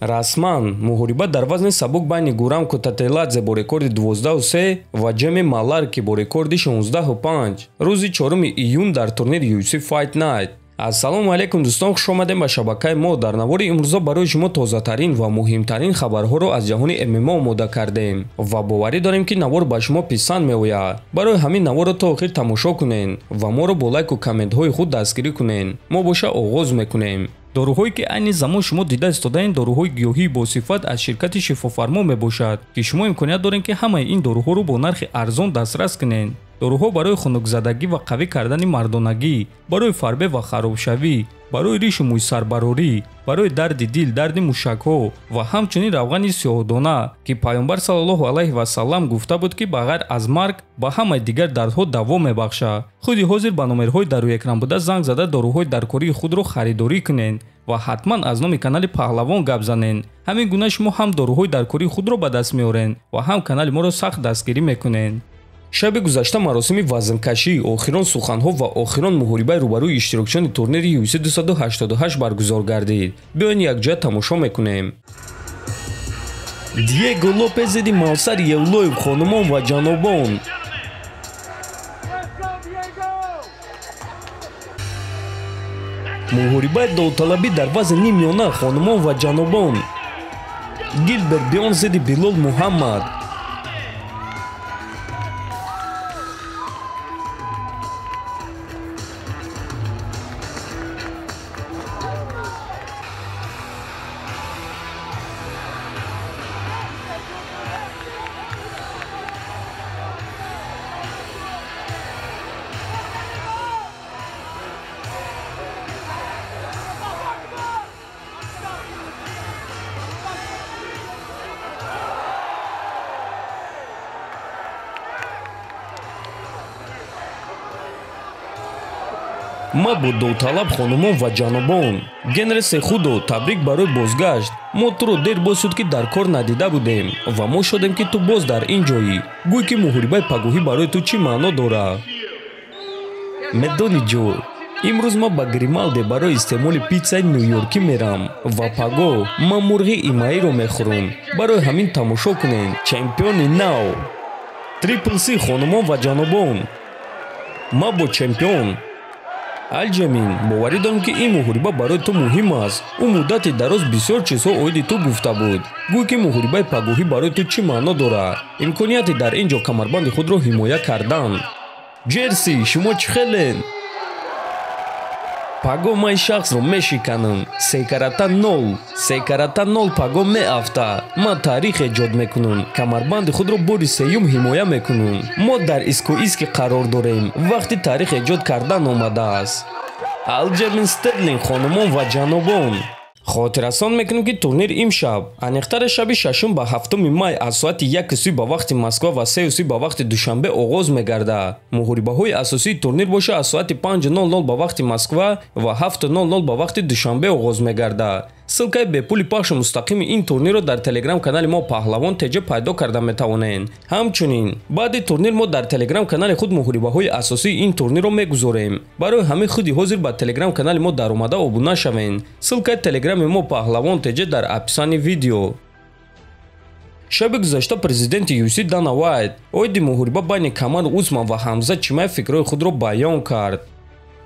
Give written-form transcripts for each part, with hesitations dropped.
расман муҳориба дар вазни сабук байни Гурам Кутателадзе бо рекорди 12.3 ва Ҷеми Маларки бо рекорди 16.5 рӯзи 4 июн дар турнири UFC Fight Night. Ассалому алайкум дӯстон, хуш омадем ба шабакаи мо. Дар навори имрӯза барои шумо тозатарин ва муҳимтарин хабарҳоро аз ҷаҳони ММА омода кардем ва боварӣ дорем ки навор ба шумо писанд меояд. Барои ҳамин наворро то охир тамошо кунен ва моро бо лайку комментҳои худ дастгирӣ кунен. Мо боша оғоз мекунем. доруҳое ки айни замон шумо дида истодаин доруҳои гиёҳии босифат аз ширкати шифофармо мебошад ки шумо имконият доред ки ҳамаи ин доруҳоро бо нархи арзон дастрас кунед. доруҳо барои хунукзадагӣ ва қавӣ кардани мардонагӣ, барои фарбе ва харобшавӣ, барои ришу мӯйсарбарорӣ, барои дарди дил, дарди мушакҳо ва ҳамчунин равғани сиёҳдона ки пайғамбар саллаллоҳу алайҳи васаллам гуфта буд ки ба ғайр аз марг ба ҳамаи дигар дардҳо даво мебахшад. худи ҳозир ба номерҳои дар рӯи экран буда занг зада доруҳои даркории худро харидорӣ кунед ва ҳатман аз номи канали Паҳлавон гап занед. ҳамин гуна шумо ҳам доруҳои даркории худро ба даст меоред ва ҳам канали моро сахт дастгирӣ мекунед. шаби гузашта маросими вазнкашӣ, охирон суханҳо ва охирон муҳорибаи рӯбарӯи иштирокчиёни турнири UFC 288 баргузор гардид. биёед якҷоя тамошо мекунем. Диего Лопес зидди Мавсар Евлоев. хонумон ва ҷанобон, муҳорибаи довталабӣ дар вазни нимёна. хонумон ва ҷанобон, Гилберт Бёрнс зидди Билол Муҳаммад. мабуд довталаб. хонумон ва ҷанобон, Генри Сехудо, табрик барои бозгашт. мо туро дер боз шуд ки дар кор надида будем ва мо шодем ки ту боз дар ин ҷоӣ. гӯй ки муҳорибаи пагоҳӣ барои ту чӣ маъно дорад? медони ҷо, имрӯз ма ба Грималди барои истеъмоли питсаи нӯйоркӣ мерам ва паго ман мурғи имаиро мехӯрам. барои ҳамин тамошо кунед. чемпиони нав Трипл Си. хонумон ва ҷанобон, мабуд чемпион. алҷамин, боварӣ дорам ки ин муҳориба барои ту муҳим аст. ӯ муддати дароз бисёр чизҳо оиди ту гуфта буд. гӯй ки муҳорибаи пагоҳӣ барои ту чӣ маъно дорад? имконияти дар ин ҷо камарбанди худро ҳимоя кардан. ҷерси, шумо чӣ хелен? паго ман шахсро мешиканам. секарата 0. секарата 0 паго меафта. ман таърих эҷод мекунам. камарбанди худро бори сеюм ҳимоя мекунам. мо дар искоиски қарор дорем. вақти таърих эҷод кардан омадааст. алҷамин Стерлинг. хонумон ва ҷанобон, хотиррасон мекунем ки турнир имшаб аниқтари шаби 6 ба 7 май аз соати 1 ба вақти Москва ва 3 ба вақти Душанбе оғоз мегардад. муҳорибаҳои асосии турнир боша аз соати 5:00 ба вақти Москва ва 7:00 ба вақти Душанбе оғоз мегардад. ссилкаи бепули пахши мустақими ин турнирро дар телеграм канали мо Паҳлавон теҷа пайдо карда метавонед. ҳамчунин баъди турнир мо дар телеграм канали худ муҳорибаҳои асосии ин турнирро мегузорем. барои ҳамин худи ҳозир ба телеграм канали мо даромада обуна шавед. ссилкаи телеграми мо Паҳлавон теҷа дар описани видео. шаби гузашта президенти UFC Дана Вайт оиди муҳориба байни Камар Усман ва Ҳамзат Чимаев фикрҳои худро баён кард.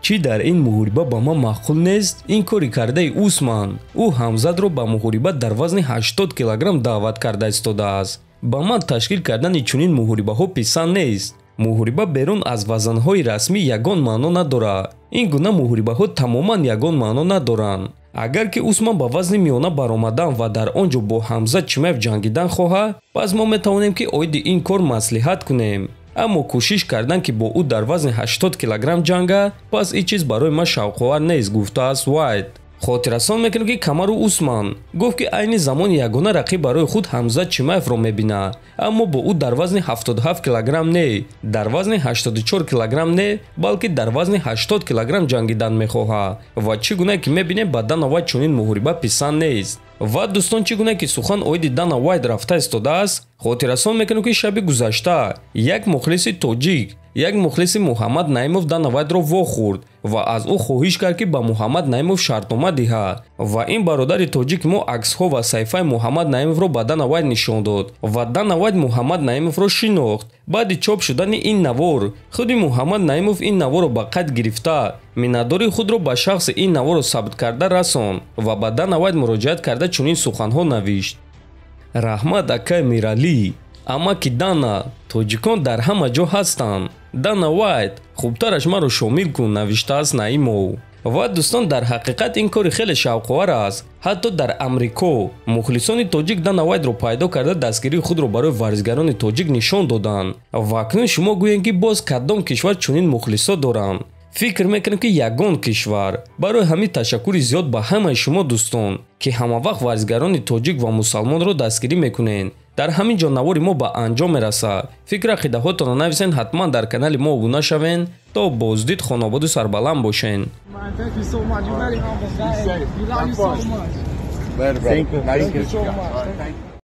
чӣ дар ин муҳориба ба ман маъқул нест? ин кори кардаи Усман. ӯ Ҳамзатро ба муҳориба дар вазни 80 килограмм даъват карда истодааст. ба ман ташкил кардани чунин муҳорибаҳо писанд нест. муҳориба берун аз вазнҳои расмӣ ягон маъно надорад. ин гуна муҳорибаҳо тамоман ягон маъно надоранд. агар ки Усман ба вазни миёна баромадан ва дар он ҷо бо Ҳамзат Чимаев ҷангидан хоҳад, пас мо метавонем ки оиди ин кор маслиҳат кунем. аммо кӯшиш кардан ки бо ӯ дар вазни 80 килограмм ҷанга, пас ин чиз барои ман шавқовар нест, гуфтааст Вайт. хотиррасон мекунем ки Камару Усман гуфт ки айни замон ягона рақиб барои худ Ҳамзат Чимаевро мебинад, аммо бо ӯ дар вазни 77 килограмм не, дар вазни 84 килограмм не, балки дар вазни 80 килограмм ҷангидан мехоҳад ва чӣ гуна ки мебинем ба Дана Вайт чунин муҳориба писанд нест. ва дӯстон, чӣ гуна ки сухан оиди Дана Вайт рафта истодааст, хотиррасон мекунем ки шаби гузашта як мухлиси тоҷик як мухлиси муҳаммад наимов дар навайдро вохӯрд ва аз ӯ хоҳиш кард ки ба муҳаммад наимов шартнома диҳад ва ин бародари тоҷик мо аксҳо ва саҳифаи муҳаммад наимовро ба Дана Вайт нишон дод ва Дана Вайт муҳаммад наимовро шинохт. баъди чоп шудани ин навор худи муҳаммад наимов ин наворро ба қайд гирифта миннатдории худро ба шахси ин наворро сабт карда расон ва ба Дана Вайт муроҷиат карда чунин суханҳо навишт: раҳмат акай Миралӣ, амаки Дана, тоҷикон дар ҳама ҷо ҳастанд. Дана Вайт, хубтараш маро шомил кун, навиштааст Наимов. ва дӯстон, дар ҳақиқат ин кори хеле шавқовар аст. ҳатто дар амрико мухлисони тоҷик Дана Вайтро пайдо карда дастгирии худро барои варзигарони тоҷик нишон доданд. ва акнун шумо гӯед ки боз кадом кишвар чунин мухлисо доранд? фикр мекунем ки ягон кишвар. барои ҳамин ташаккури зиёд ба ҳамаи шумо дӯстон ки ҳамавақт варзигарони тоҷик ва мусалмонро дастгирӣ мекунед. дар ҳамин ҷо навори мо ба анҷом мерасад. фикр ақидаҳотонро нависен, ҳатман дар канали мо обуна шавен. то боздид, хонободу сарбаланд бошен.